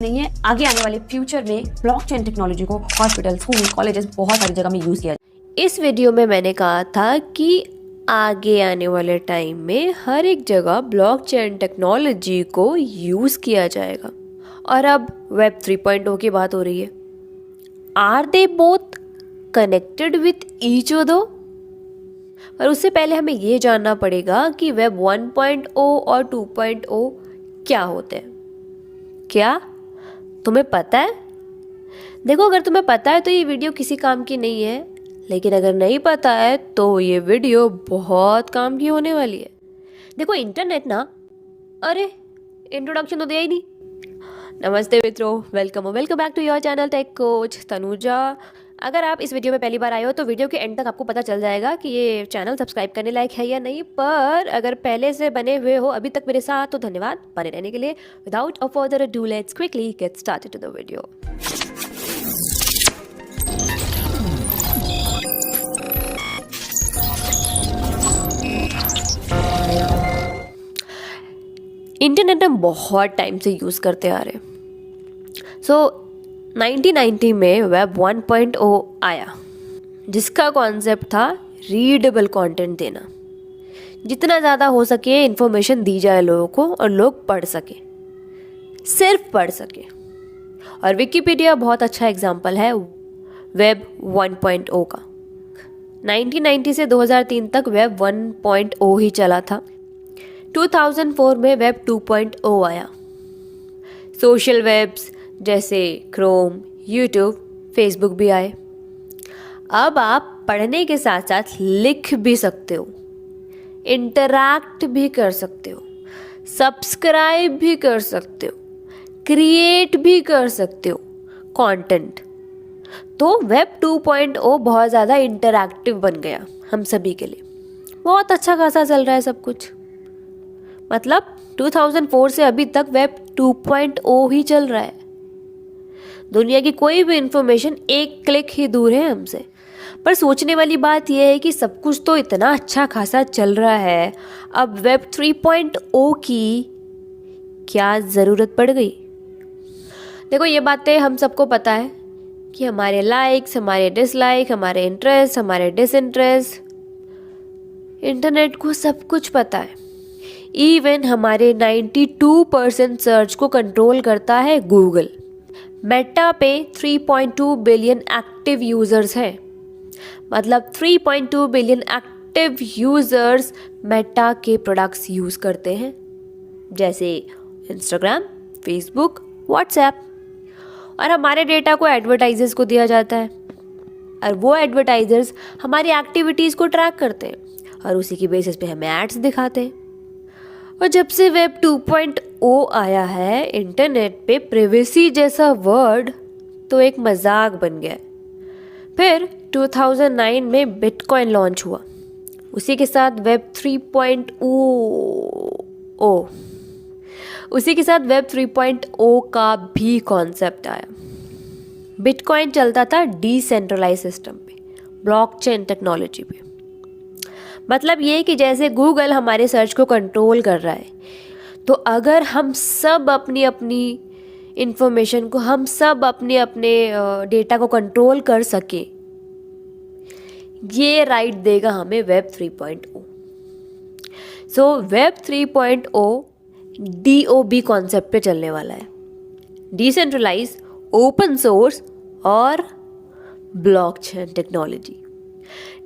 नहीं है। आगे आने वाले फ्यूचर में ब्लॉकचेन टेक्नोलॉजी को हॉस्पिटल, स्कूल, कॉलेजेस बहुत सारी जगह में यूज किया जाए। इस वीडियो में मैंने कहा था कि आगे आने वाले टाइम में हर एक जगह ब्लॉकचेन टेक्नोलॉजी को यूज़ किया जाएगा। और अब वेब 3.0 की बात हो रही है। Are they both connected with each other? पर उससे पहले हमें ये जानना पड़ेगा कि वेब 1.0 और 2.0 क्या होते हैं। क्या तुम्हें पता है? देखो, अगर तुम्हें पता है तो ये वीडियो किसी काम की नहीं है, लेकिन अगर नहीं पता है तो ये वीडियो बहुत काम की होने वाली है। देखो, इंटरनेट ना, अरे इंट्रोडक्शन तो दिया ही नहीं। नमस्ते मित्रों, welcome back to your channel tech coach Tanuja. अगर आप इस वीडियो में पहली बार आए हो तो वीडियो के एंड तक आपको पता चल जाएगा कि ये चैनल सब्सक्राइब करने लायक है या नहीं। पर अगर पहले से बने हुए हो अभी तक मेरे साथ तो धन्यवाद बने रहने के लिए। Without a further ado, let's quickly get started to the video. Internet हम बहुत टाइम से यूज़ करते आ रहे हैं। सो 1990 में वेब 1.0 आया, जिसका कॉन्सेप्ट था रीडेबल कंटेंट देना। जितना ज़्यादा हो सके इन्फॉर्मेशन दी जाए लोगों को और लोग पढ़ सके, सिर्फ पढ़ सके। और विकिपीडिया बहुत अच्छा एग्जाम्पल है वेब 1.0 का। 1990 से 2003 तक वेब 1.0 ही चला था। 2004 में वेब 2.0 आया। सोशल वेब्स जैसे क्रोम, यूट्यूब, फेसबुक भी आए। अब आप पढ़ने के साथ साथ लिख भी सकते हो, इंटरैक्ट भी कर सकते हो, सब्सक्राइब भी कर सकते हो, क्रिएट भी कर सकते हो कंटेंट। तो वेब 2.0 बहुत ज़्यादा इंटरैक्टिव बन गया हम सभी के लिए। बहुत अच्छा खासा चल रहा है सब कुछ। मतलब 2004 से अभी तक वेब 2.0 ही चल रहा है। दुनिया की कोई भी इंफॉर्मेशन एक क्लिक ही दूर है हमसे। पर सोचने वाली बात यह है कि सब कुछ तो इतना अच्छा खासा चल रहा है, अब वेब 3.0 की क्या ज़रूरत पड़ गई? देखो, ये बातें हम सबको पता है कि हमारे लाइक्स, हमारे डिसलाइक, हमारे इंटरेस्ट, हमारे डिसइंटरेस्ट, इंटरनेट को सब कुछ पता है। इवन हमारे 92% सर्च को कंट्रोल करता है गूगल। मेटा पे 3.2 बिलियन एक्टिव यूजर्स हैं। मतलब 3.2 बिलियन एक्टिव यूजर्स मेटा के प्रोडक्ट्स यूज़ करते हैं, जैसे इंस्टाग्राम, फेसबुक, व्हाट्सएप। और हमारे डेटा को एडवर्टाइजर्स को दिया जाता है, और वो एडवर्टाइजर्स हमारी एक्टिविटीज़ को ट्रैक करते हैं और उसी की बेसिस पे हमें एड्स दिखाते हैं। और जब से वेब 2.0 आया है, इंटरनेट पे प्राइवेसी जैसा वर्ड तो एक मजाक बन गया है। फिर 2009 में बिटकॉइन लॉन्च हुआ, उसी के साथ वेब 3.0 का भी कॉन्सेप्ट आया। बिटकॉइन चलता था डिसेंट्रलाइज सिस्टम पे, ब्लॉकचेन टेक्नोलॉजी पे। मतलब ये कि जैसे गूगल हमारे सर्च को कंट्रोल कर रहा है, तो अगर हम सब अपनी अपनी इंफॉर्मेशन को, हम सब अपने अपने डेटा को कंट्रोल कर सके, ये राइट देगा हमें web 3.0। So web 3.0 DOB concept पे चलने वाला है। डिसेंट्रलाइज, ओपन सोर्स और ब्लॉकचेन टेक्नोलॉजी।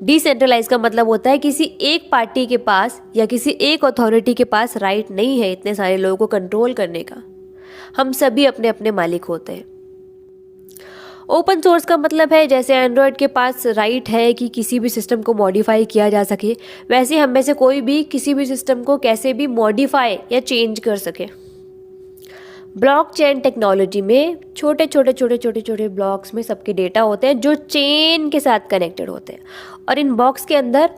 डिसेंट्रलाइज का मतलब होता है किसी एक पार्टी के पास या किसी एक अथॉरिटी के पास राइट नहीं है इतने सारे लोगों को कंट्रोल करने का। हम सभी अपने अपने मालिक होते हैं। ओपन सोर्स का मतलब है जैसे एंड्रॉयड के पास राइट है कि किसी भी सिस्टम को मॉडिफाई किया जा सके, वैसे हम में से कोई भी किसी भी सिस्टम को कैसे भी मॉडिफाई या चेंज कर सके। ब्लॉकचेन टेक्नोलॉजी में छोटे छोटे ब्लॉक्स में सबके डेटा होते हैं जो चेन के साथ कनेक्टेड होते हैं, और इन बॉक्स के अंदर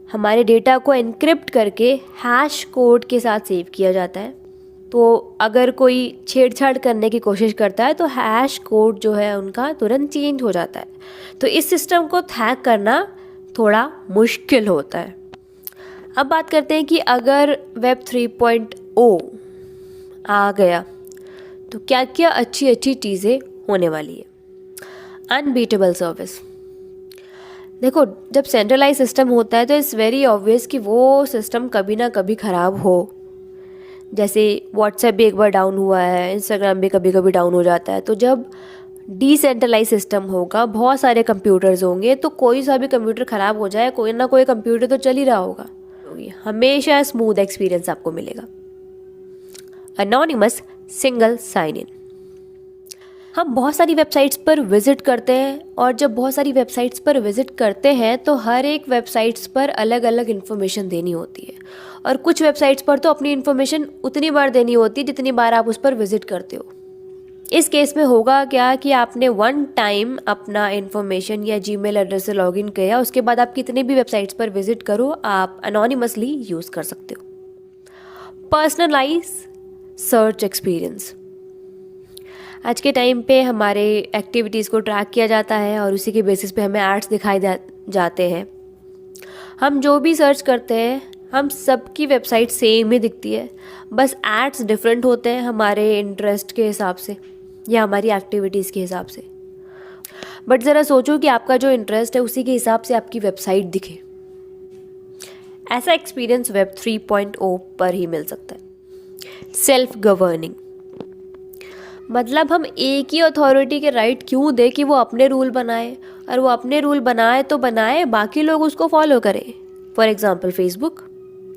हमारे डेटा को एनक्रिप्ट करके हैश कोड के साथ सेव किया जाता है। तो अगर कोई छेड़छाड़ करने की कोशिश करता है तो हैश कोड जो है उनका तुरंत चेंज हो जाता है। तो इस सिस्टम को हैक करना थोड़ा मुश्किल होता है। अब बात करते हैं कि अगर वेब 3.0 आ गया तो क्या क्या अच्छी अच्छी चीज़ें होने वाली है। Unbeatable service. देखो, जब सेंट्रलाइज सिस्टम होता है तो इट्स वेरी ऑब्वियस कि वो सिस्टम कभी ना कभी ख़राब हो। जैसे व्हाट्सएप भी एक बार डाउन हुआ है, इंस्टाग्राम भी कभी कभी डाउन हो जाता है। तो जब डिसेंट्रलाइज सिस्टम होगा, बहुत सारे कंप्यूटर्स होंगे, तो कोई सा भी कंप्यूटर ख़राब हो जाए, कोई ना कोई कंप्यूटर तो चल ही रहा होगा। हमेशा स्मूथ एक्सपीरियंस आपको मिलेगा। Anonymous single sign in. हम बहुत सारी वेबसाइट्स पर विज़िट करते हैं, और जब बहुत सारी वेबसाइट्स पर विज़िट करते हैं तो हर एक वेबसाइट्स पर अलग अलग इन्फॉर्मेशन देनी होती है, और कुछ वेबसाइट्स पर तो अपनी इन्फॉर्मेशन उतनी बार देनी होती है जितनी बार आप उस पर विज़िट करते हो। इस केस में होगा क्या कि आपने वन टाइम अपना इन्फॉर्मेशन या जीमेल एड्रेस से लॉगिन किया, उसके बाद आप कितने भी वेबसाइट्स पर विज़िट करो, आप अनोनिमसली यूज़ कर सकते हो। Personalise search experience. आज के टाइम पे हमारे एक्टिविटीज़ को ट्रैक किया जाता है और उसी के बेसिस पे हमें एड्स दिखाई जाते हैं। हम जो भी सर्च करते हैं, हम सबकी वेबसाइट सेम ही दिखती है, बस एड्स डिफरेंट होते हैं हमारे इंटरेस्ट के हिसाब से या हमारी एक्टिविटीज़ के हिसाब से। बट ज़रा सोचो कि आपका जो इंटरेस्ट है उसी के हिसाब से आपकी वेबसाइट दिखे। ऐसा एक्सपीरियंस वेब 3.0 पर ही मिल सकता है। Self governing. मतलब हम एक ही अथॉरिटी के राइट क्यों दे कि वो अपने रूल बनाए, और वो अपने रूल बनाए तो बनाए, बाकी लोग उसको फॉलो करें। For example Facebook.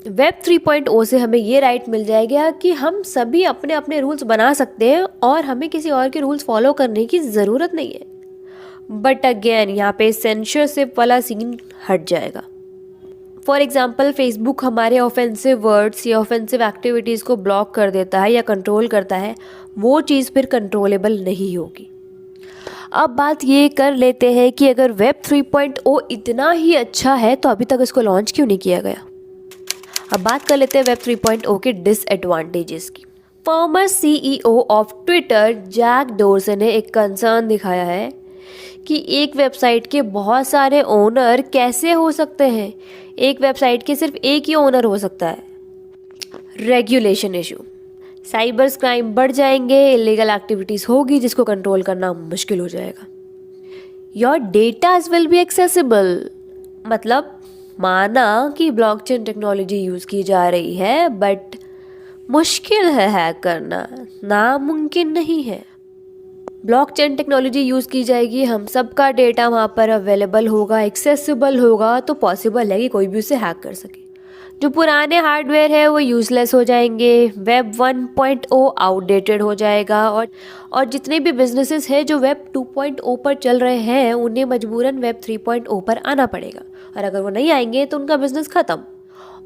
वेब 3.0 से हमें ये राइट मिल जाएगा कि हम सभी अपने अपने रूल्स बना सकते हैं और हमें किसी और के रूल्स फॉलो करने की ज़रूरत नहीं है। बट अगेन यहाँ पे सेंसरशिप वाला सीन हट जाएगा। फॉर एग्जाम्पल फेसबुक हमारे ऑफेंसिव वर्ड्स या ऑफेंसिव एक्टिविटीज़ को ब्लॉक कर देता है या कंट्रोल करता है, वो चीज़ फिर कंट्रोलेबल नहीं होगी। अब बात ये कर लेते हैं कि अगर वेब 3.0 इतना ही अच्छा है तो अभी तक इसको लॉन्च क्यों नहीं किया गया। अब बात कर लेते हैं वेब 3.0 के डिसएडवांटेजेस की। Former CEO of Twitter Jack Dorsey ने एक कंसर्न दिखाया है कि एक वेबसाइट के बहुत सारे ओनर कैसे हो सकते हैं। एक वेबसाइट के सिर्फ एक ही ओनर हो सकता है। Regulation issue. साइबर क्राइम बढ़ जाएंगे, इलीगल एक्टिविटीज़ होगी जिसको कंट्रोल करना मुश्किल हो जाएगा। Your datas will be accessible. मतलब माना कि ब्लॉकचेन टेक्नोलॉजी यूज़ की जा रही है, बट मुश्किल है हैक करना, नामुमकिन नहीं है। ब्लॉकचेन टेक्नोलॉजी यूज़ की जाएगी, हम सबका डेटा वहाँ पर अवेलेबल होगा, एक्सेसिबल होगा, तो पॉसिबल है कि कोई भी उसे हैक कर सके। जो पुराने हार्डवेयर है वो यूज़लेस हो जाएंगे। वेब 1.0 आउटडेटेड हो जाएगा, और जितने भी बिजनेसेस हैं जो वेब 2.0 पर चल रहे हैं उन्हें मजबूरन वेब 3.0 पर आना पड़ेगा, और अगर वो नहीं आएंगे तो उनका बिजनेस ख़त्म।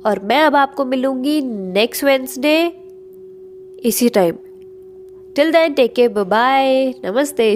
और मैं अब आपको मिलूँगी नेक्स्ट वेडनेसडे इसी time. Till then take care, bye bye, नमस्ते।